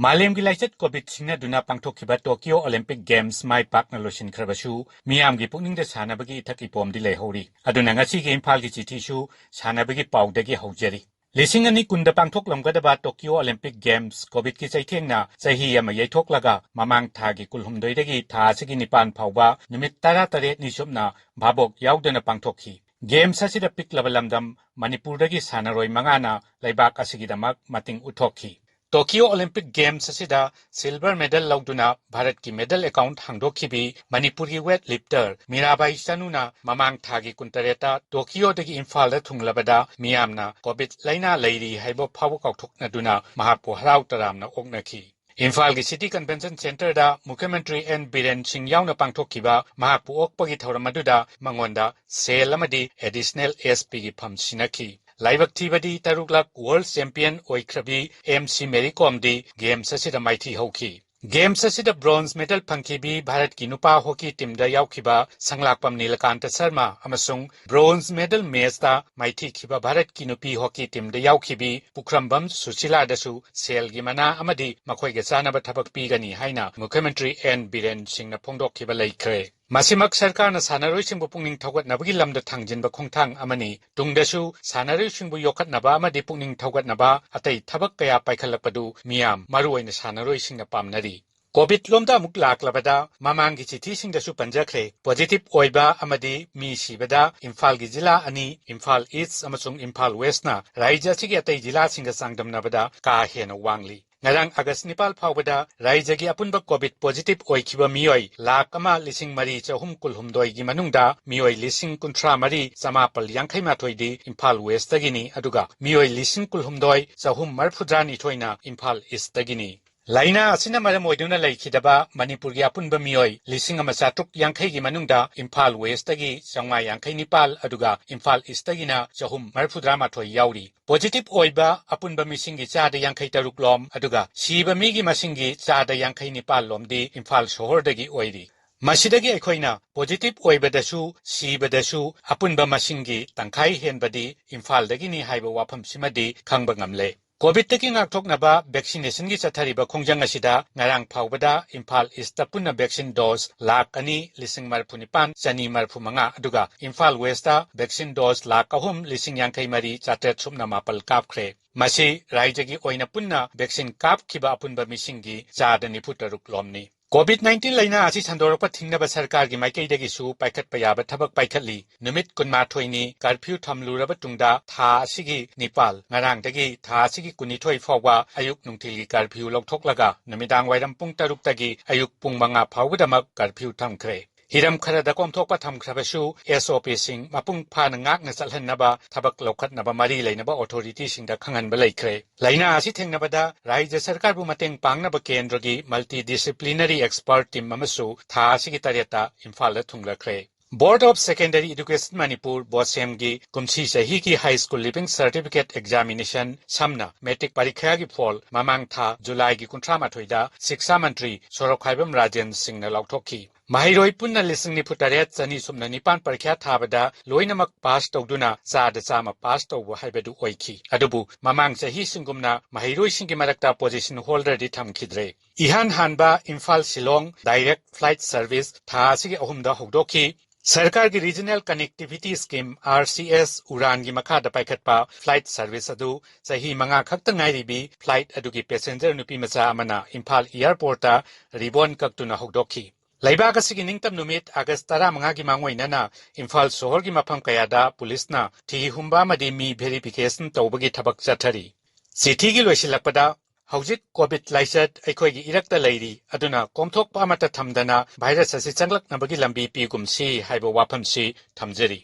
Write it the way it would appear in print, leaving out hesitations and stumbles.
Malemgi laichet COVID singna duna pangthokhiba Tokyo Olympic Games mai pakna losin khrabashu miyamgi pukningda sanabagi ithak ipomdi leihori aduna ngasigi Imphal-gi chithishu sanabagi paudagi haujari Lisingani kunda pangthoklamgadaba Tokyo Olympic Games COVID ki chaithengna chahi ama yaithoklaga mamang thagi kulhumdoidagi tha asigi nipan phawba numit 18 ni subna bhabok yaudana pangthokhi Games asida piklaba lamdam Manipurdagi sanaroi mangana laibak asigidamak mating uthokhi Tokyo Olympic Games asida silver medal lauduna Bharat ki medal account hangdokhibi Manipur ki weightlifter Mirabai Sanuna mamang thagi kuntareta Tokyo dagi Imphal da thunglabada miyamna COVID laina leiri haibo phawu kauthokna duna mahakpo harau taramna oknakhi Imphal ki City Convention Center da Mukhyamantri N Biren Singh yauna pangthokhiba mahakpo okpagi thoramaduda mangonda sel amadi additional SP gi phamsinakhi Laibak Thibadi Taruklak World Champion Oikrabi MC Mary Kom di Games asida maithi hauki. Games asida bronze medal phangkibi Bharat ki nupa hockey team da yaukhiba Sanglakpam Nilakanta Sharma amasung bronze medal match da maithi khiba Bharat ki nupi hockey team da yaukhibi Pukhrambam Sushila dasu sel gi mana amadi makhoi ge chanaba thabak pigani haina Mukhyamantri N Biren Singh na phongdokhiba laikhre. Masimak sarkarna sanaroisingbu pungning thawgatnabagi lamda thangjinba khongthang amani tungdasu sanaroisingbu yokhatnaba amadi pungning thawgatnaba atai thabak kaya paikhalapadu miyam maruoina sanaroisingna pamnari COVID lomda amuk laklabada mamanggi chithisingdasu panjakhre positive oiba amadi mi sibada Imphal gi jila ani Imphal East amasung Imphal West na raija sigi atai jila singa sangdamnabada ka hena wangli Ngarang August Nipal Phawbada Raijagi Apunba COVID positive oikiba miyoi lakh ama lising mari chahum kulhumdoi gi manungda miyoi lising kunthra mari samapal yangkhai mathoi di Imphal West tagini aduga miyoi lising kulhumdoi chahum marphudran ithoina Imphal East tagini Laina asina maram oiduna laikhidaba Manipur gi apunba miyoi lising ama chatruk yangkhai gi manungda Imphal West tagi changma yangkhai nipal aduga Imphal East tagina chahum marphudra mathoi yauri Positive oiba apunba misingi chada yangkhai taruk lom aduga siba migi masingi chada yangkhai nipal lomdi Imphal sohor dagi oiri Masidagi aikhoina positive oibadasu sibadasu apunba masingi tangkhai henbadi Imphal dagi ni haiba wafam simadi khangba ngamle COVID taki ngakthoknaba vaccination gi chathariba khongjang asida ngarang phawbada Imphal East punna vaccine dose lakh ani lising marphunipan chani marphumanga aduga Imphal West ta vaccine dose lakh ahum lising yangkhai mari chatet sumna mapal kapkhre masi raijagi oina punna vaccine kapkhiba apunba misingi chada nifutaruk lomni COVID-19 laina asi sandorapa thingnaba sarkar gi maikaidagi su paikhatpa yaba thabak paikhatli numit kunmathoini curfew thamluraba tungda tha asigi Nepal ngarang dagi tha asigi kunithoi phawwa ayuk nungthilgi curfew lokhthoklaga numidang wairam pung 6 tagi ayuk pung 5 phawbadamak curfew thamkhre Hiram kharada komthokpa thamkhrabasu SOP sing mapung phana ngakna chalhannaba thabak lokhatnaba mari leinaba authority singda khanganba laikhre laina asi thengnabada raija sarkar bu mateng pangnaba kendragi multidisciplinary expert team amasu tha asigi tareta Imphal da thunglakre Board of Secondary Education Manipur BOSEM-gi kumsi sahi ki high school living certificate examination samna metric parikha gi fall mamang tha July gi kunthra mathoida Shiksha Mantri Sorokhaibam Rajan Singh na lauthokhi Mahiroi punna lisingni putaret chani sumna nipan parikha thabada loinamak pass tawduna chada chama pass tawbu haibadu oikhi adubu mamang sahi singumna mahiroi singi marakta position holder di thamkhidre Ihan Hanba Imphal Shillong direct flight service tha asigi ahumda hogdokhi Sarkar ki Regional Connectivity Scheme RCS Uran gi makhada paikhatpa flight service adu sahi manga khakta ngairibi flight adugi passenger nupi macha amana Imphal airport ta ribbon kaktuna hogdokhi Laibak asigi ningtam numit August 15 gi mangoinana Imphal sohor gi mafam kayada police na thi humba madi mi verification tawbagi thabak chathari City gi loisilakpada Haujit COVID laisat aikhoigi irakta leiri aduna komthokpa amata thamdana virus asi changlaknabagi lambi pigumsi haiba wafamsi thamjari